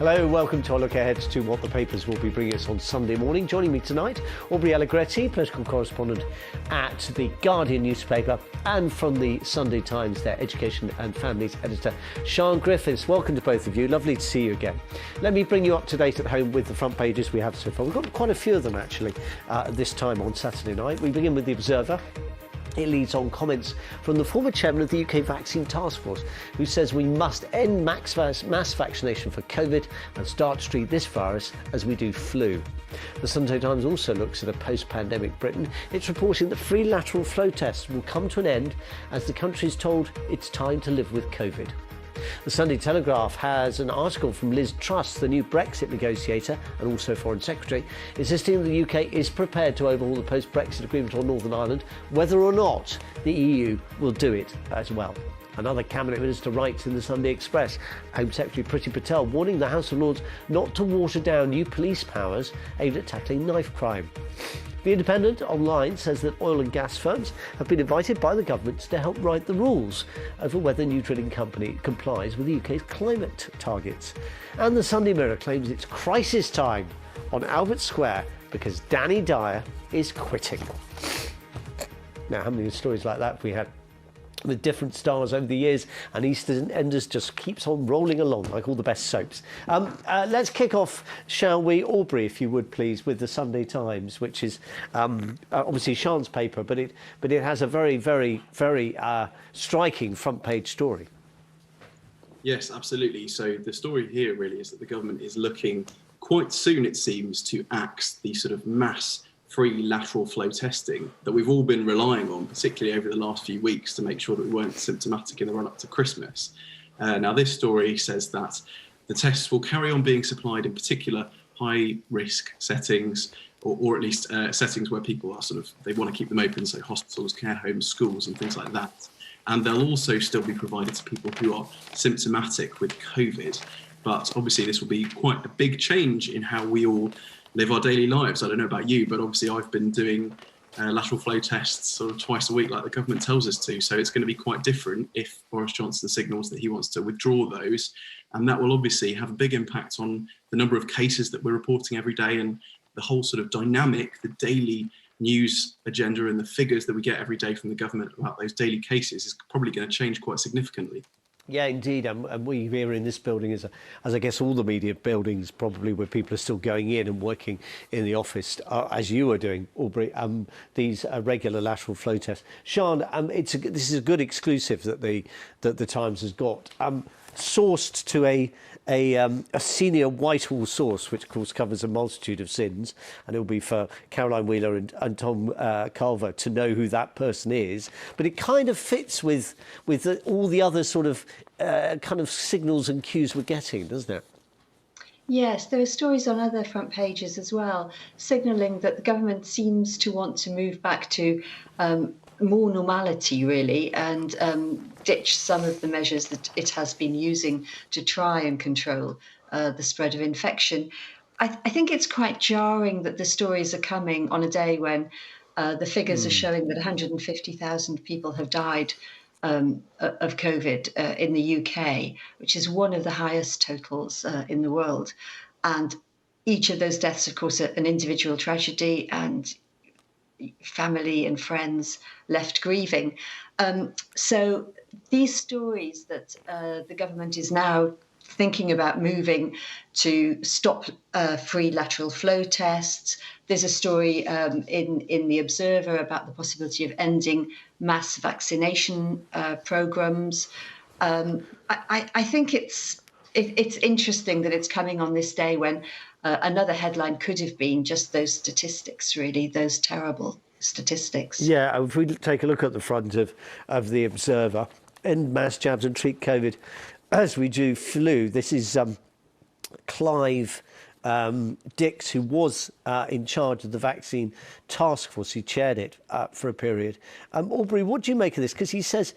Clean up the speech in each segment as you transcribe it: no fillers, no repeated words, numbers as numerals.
Hello, welcome to our look ahead to what the papers will be bringing us on Sunday morning. Joining me tonight, Aubrey Allegretti, political correspondent at The Guardian newspaper, and from the Sunday Times, their education and families editor, Sian Griffiths. Welcome to both of you. Lovely to see you again. Let me bring you up to date at home with the front pages we have so far. We've got quite a few of them, actually, this time on Saturday night. We begin with The Observer. It leads on comments from the former chairman of the UK Vaccine Task Force, who says we must end mass vaccination for COVID and start to treat this virus as we do flu. The Sunday Times also looks at a post-pandemic Britain. It's reporting that free lateral flow tests will come to an end as the country is told it's time to live with COVID. The Sunday Telegraph has an article from Liz Truss, the new Brexit negotiator and also Foreign Secretary, insisting that the UK is prepared to overhaul the post-Brexit agreement on Northern Ireland, whether or not the EU will do it as well. Another Cabinet Minister writes in the Sunday Express, Home Secretary Priti Patel warning the House of Lords not to water down new police powers aimed at tackling knife crime. The Independent online says that oil and gas firms have been invited by the government to help write the rules over whether new drilling company complies with the UK's climate targets. And the Sunday Mirror claims it's crisis time on Albert Square because Danny Dyer is quitting. Now, how many stories like that have we had with different stars over the years, and EastEnders just keeps on rolling along like all the best soaps. Let's kick off, shall we, Aubrey, if you would please, with the Sunday Times, which is obviously Sian's paper, but it has a very, very, very striking front page story. Yes, absolutely. So the story here really is that the government is looking quite soon, it seems, to axe the sort of mass free lateral flow testing that we've all been relying on, particularly over the last few weeks, to make sure that we weren't symptomatic in the run-up to Christmas. Now, this story says that the tests will carry on being supplied in particular high-risk settings, or at least settings where people are they want to keep them open, so hospitals, care homes, schools, and things like that. And they'll also still be provided to people who are symptomatic with COVID. But obviously, this will be quite a big change in how we all live our daily lives. I don't know about you, but obviously I've been doing lateral flow tests sort of twice a week like the government tells us to. So it's going to be quite different if Boris Johnson signals that he wants to withdraw those. And that will obviously have a big impact on the number of cases that we're reporting every day, and the whole sort of dynamic, the daily news agenda and the figures that we get every day from the government about those daily cases is probably going to change quite significantly. Yeah, indeed, and we here in this building, as I guess all the media buildings probably, where people are still going in and working in the office, as you are doing, Aubrey, these regular lateral flow tests. Sian, this is a good exclusive that the Times has got, sourced to a senior Whitehall source, which of course covers a multitude of sins, and it will be for Caroline Wheeler and Tom Culver to know who that person is. But it kind of fits with all the other sort of kind of signals and cues we're getting, doesn't it? Yes, there are stories on other front pages as well, signalling that the government seems to want to move back to more normality, really, and ditch some of the measures that it has been using to try and control the spread of infection. I think it's quite jarring that the stories are coming on a day when the figures are showing that 150,000 people have died of COVID in the UK, which is one of the highest totals in the world. And each of those deaths, of course, are an individual tragedy, and family and friends left grieving. So these stories that the government is now thinking about moving to stop free lateral flow tests. There's a story in The Observer about the possibility of ending mass vaccination programs. I think it's interesting that it's coming on this day when another headline could have been just those statistics, really, those terrible statistics. Yeah, if we take a look at the front of The Observer, end mass jabs and treat COVID as we do flu. This is Clive Dix, who was in charge of the vaccine task force. He chaired it for a period. Aubrey, what do you make of this? Because he says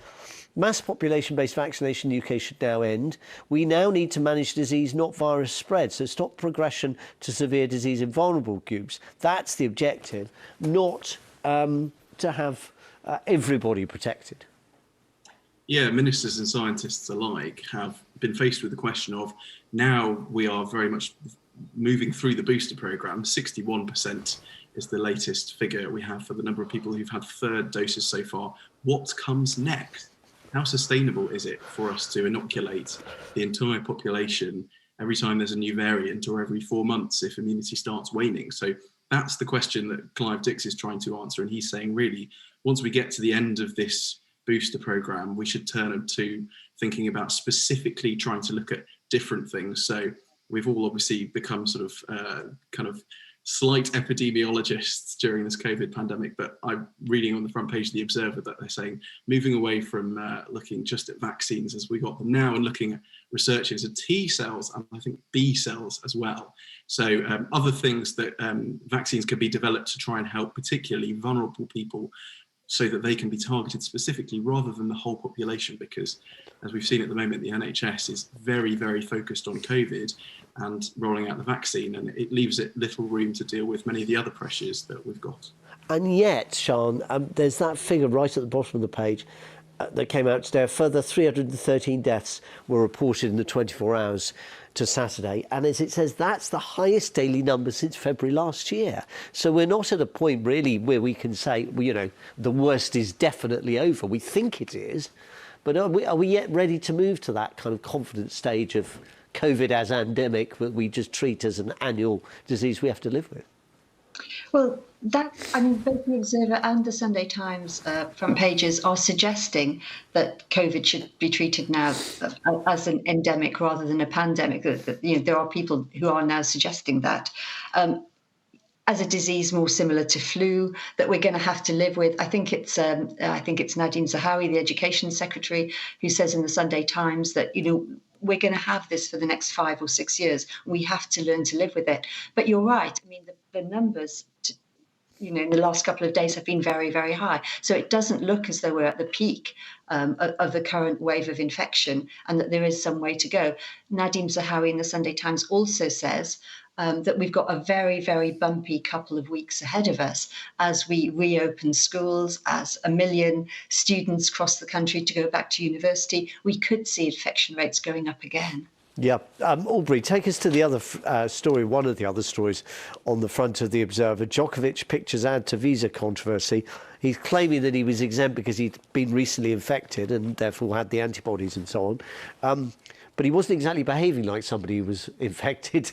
mass population-based vaccination in the UK should now end. We now need to manage disease, not virus spread. So stop progression to severe disease in vulnerable groups. That's the objective, not to have everybody protected. Yeah, ministers and scientists alike have been faced with the question of, now we are very much moving through the booster program. 61% is the latest figure we have for the number of people who've had third doses so far. What comes next? How sustainable is it for us to inoculate the entire population every time there's a new variant, or every 4 months if immunity starts waning? So that's the question that Clive Dix is trying to answer. And he's saying, really, once we get to the end of this booster program, we should turn to thinking about specifically trying to look at different things. So we've all obviously become sort of kind of slight epidemiologists during this COVID pandemic, but I'm reading on the front page of The Observer that they're saying moving away from looking just at vaccines as we got them now, and looking at research into T cells and I think B cells as well. So other things that vaccines could be developed to try and help particularly vulnerable people, so that they can be targeted specifically rather than the whole population, because as we've seen at the moment, the NHS is very, very focused on COVID and rolling out the vaccine, and it leaves it little room to deal with many of the other pressures that we've got. And yet, Sian, there's that figure right at the bottom of the page that came out today. A further 313 deaths were reported in the 24 hours to Saturday. And as it says, that's the highest daily number since February last year. So we're not at a point really where we can say, well, you know, the worst is definitely over. We think it is. But are we yet ready to move to that kind of confident stage of COVID as endemic that we just treat as an annual disease we have to live with? Well, both the Observer and the Sunday Times front pages are suggesting that COVID should be treated now as an endemic rather than a pandemic. There are people who are now suggesting that. As a disease more similar to flu that we're going to have to live with. I think it's Nadine Zahawi, the Education Secretary, who says in the Sunday Times that, we're going to have this for the next 5 or 6 years. We have to learn to live with it. But you're right. I mean, the numbers, in the last couple of days have been very, very high. So it doesn't look as though we're at the peak of the current wave of infection, and that there is some way to go. Nadim Zahawi in the Sunday Times also says that we've got a very, very bumpy couple of weeks ahead of us as we reopen schools, as 1 million students cross the country to go back to university. We could see infection rates going up again. Yeah. Aubrey, take us to the other story, one of the other stories on the front of The Observer. Djokovic pictures add to visa controversy. He's claiming that he was exempt because he'd been recently infected and therefore had the antibodies and so on. But he wasn't exactly behaving like somebody who was infected.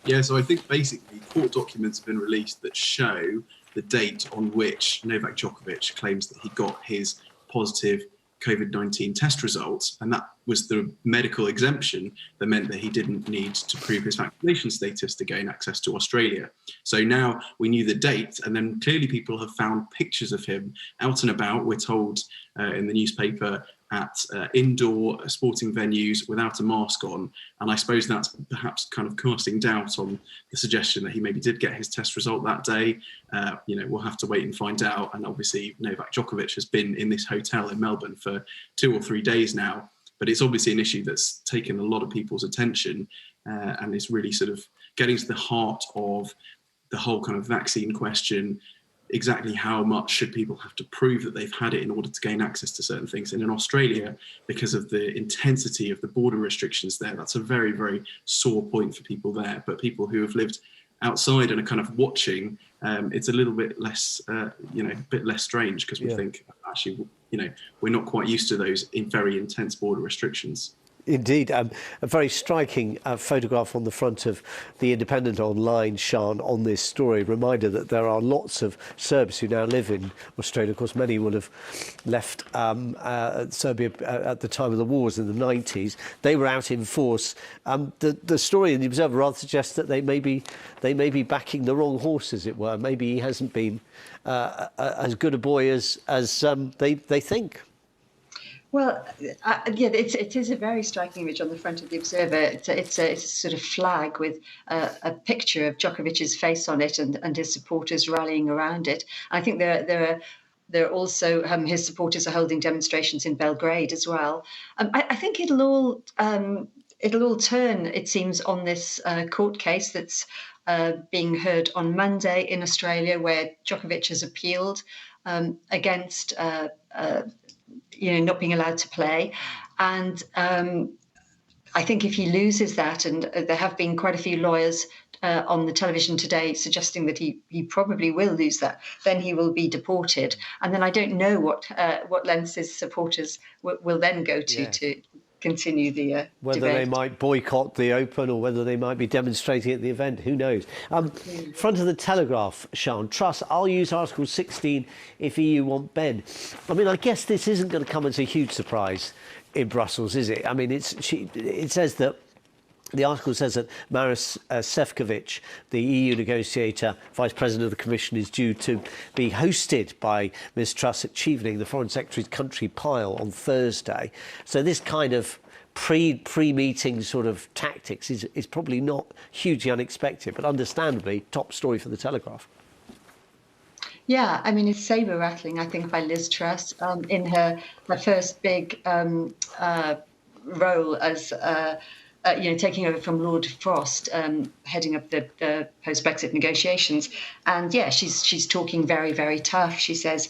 Yeah, so I think basically court documents have been released that show the date on which Novak Djokovic claims that he got his positive COVID-19 test results, and that was the medical exemption that meant that he didn't need to prove his vaccination status to gain access to Australia. So now we knew the date, and then clearly people have found pictures of him out and about, we're told in the newspaper, at indoor sporting venues without a mask on. And I suppose that's perhaps kind of casting doubt on the suggestion that he maybe did get his test result that day. We'll have to wait and find out. And obviously Novak Djokovic has been in this hotel in Melbourne for 2 or 3 days now. But it's obviously an issue that's taken a lot of people's attention and is really sort of getting to the heart of the whole kind of vaccine question. Exactly how much should people have to prove that they've had it in order to gain access to certain things? And in Australia, because of the intensity of the border restrictions there, that's a very, very sore point for people there. But people who have lived outside and are kind of watching, it's a little bit less, bit less strange, because we think actually, we're not quite used to those very intense border restrictions. Indeed. A very striking photograph on the front of The Independent online, Sian, on this story. Reminder that there are lots of Serbs who now live in Australia. Of course, many will have left Serbia at the time of the wars in the 90s. They were out in force. The story in The Observer rather suggests that they may be backing the wrong horse, as it were. Maybe he hasn't been as good a boy as they think. Well, it is a very striking image on the front of The Observer. It's a sort of flag with a picture of Djokovic's face on it and his supporters rallying around it. I think there are also his supporters are holding demonstrations in Belgrade as well. I think it'll all turn, it seems, on this court case that's being heard on Monday in Australia, where Djokovic has appealed against not being allowed to play. And I think if he loses that, and there have been quite a few lawyers on the television today suggesting that he probably will lose that, then he will be deported. And then I don't know what lengths his supporters will then go to continue the whether debate. They might boycott the Open or whether they might be demonstrating at the event, who knows. Front of the Telegraph, Sian, Truss, I'll use Article 16 if EU want Ben. I mean, I guess this isn't going to come as a huge surprise in Brussels, is it? I mean, it says that the article says that Maros Sefcovic, the EU negotiator, Vice President of the Commission, is due to be hosted by Ms Truss at Chevening, the Foreign Secretary's country pile, on Thursday. So this kind of pre-meeting sort of tactics is probably not hugely unexpected, but understandably top story for the Telegraph. Yeah, I mean, it's saber-rattling, I think, by Liz Truss in her first big role as taking over from Lord Frost, heading up the post-Brexit negotiations. And yeah, she's talking very, very tough. She says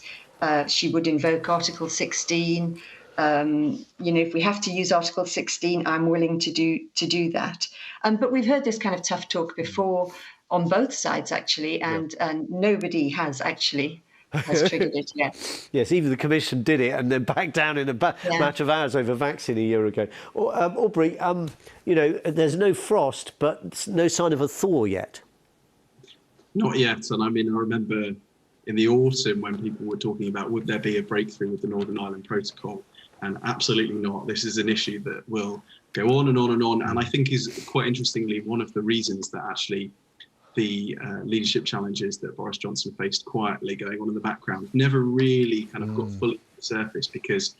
she would invoke Article 16. If we have to use Article 16, I'm willing to do that. But we've heard this kind of tough talk before on both sides, actually, and nobody has triggered it yet. Yes, even the Commission did it and then backed down in a matter of hours over vaccine a year ago. Aubrey, there's no Frost, but no sign of a thaw yet. Not yet. And I mean, I remember in the autumn when people were talking about would there be a breakthrough with the Northern Ireland Protocol? And absolutely not. This is an issue that will go on and on and on. And I think is quite interestingly one of the reasons that actually the leadership challenges that Boris Johnson faced quietly going on in the background never really kind of got fully to the surface, because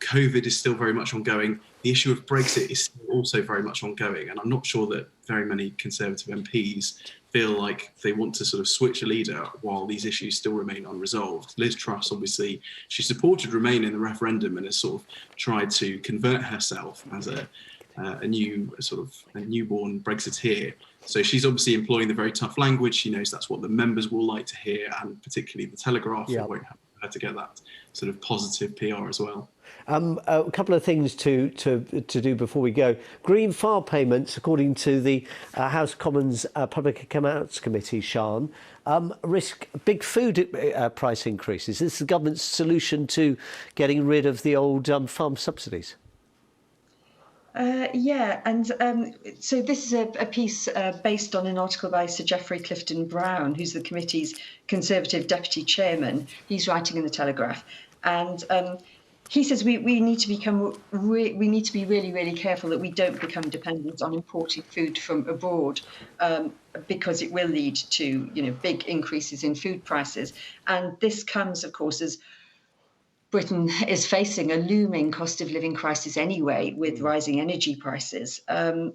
COVID is still very much ongoing. The issue of Brexit is also very much ongoing. And I'm not sure that very many Conservative MPs feel like they want to sort of switch a leader while these issues still remain unresolved. Liz Truss, obviously, she supported Remain in the referendum and has sort of tried to convert herself as a newborn Brexiteer. So she's obviously employing the very tough language. She knows that's what the members will like to hear, and particularly the Telegraph won't have her to get that sort of positive PR as well. A couple of things to do before we go. Green file payments, according to the House Commons Public Accounts Committee, Sian, risk big food price increases. Is this the government's solution to getting rid of the old farm subsidies? So this is a piece based on an article by Sir Geoffrey Clifton Brown, who's the committee's Conservative deputy chairman. He's writing in the Telegraph, and he says we need to be really, really careful that we don't become dependent on importing food from abroad, because it will lead to big increases in food prices. And this comes, of course, as Britain is facing a looming cost of living crisis anyway, with rising energy prices. And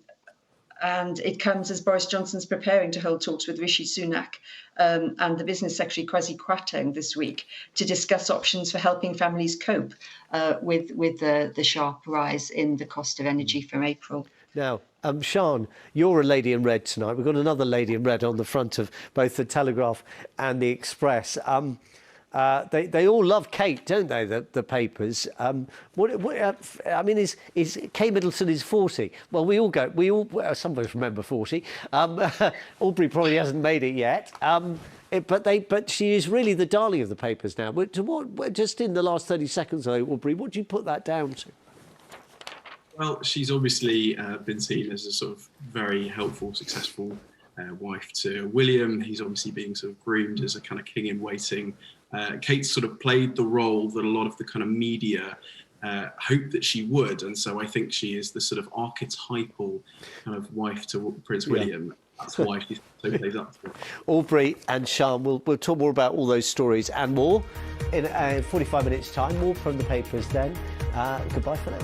it comes as Boris Johnson's preparing to hold talks with Rishi Sunak and the Business Secretary Kwasi Kwarteng this week to discuss options for helping families cope with the sharp rise in the cost of energy from April. Now, Sian, you're a lady in red tonight. We've got another lady in red on the front of both the Telegraph and the Express. They all love Kate, don't they? The papers. I mean, is Kate Middleton is 40? Well, we all some of us remember 40. Aubrey probably hasn't made it yet. But she is really the darling of the papers now. Just in the last 30 seconds, though, Aubrey, what do you put that down to? Well, she's obviously been seen as a sort of very helpful, successful wife to William. He's obviously being sort of groomed as a kind of king in waiting. Kate sort of played the role that a lot of the kind of media hoped that she would. And so I think she is the sort of archetypal kind of wife to Prince William. That's why she so plays up to it. Aubrey and Sian, we'll talk more about all those stories and more in 45 minutes' time. More from the papers then. Goodbye for now.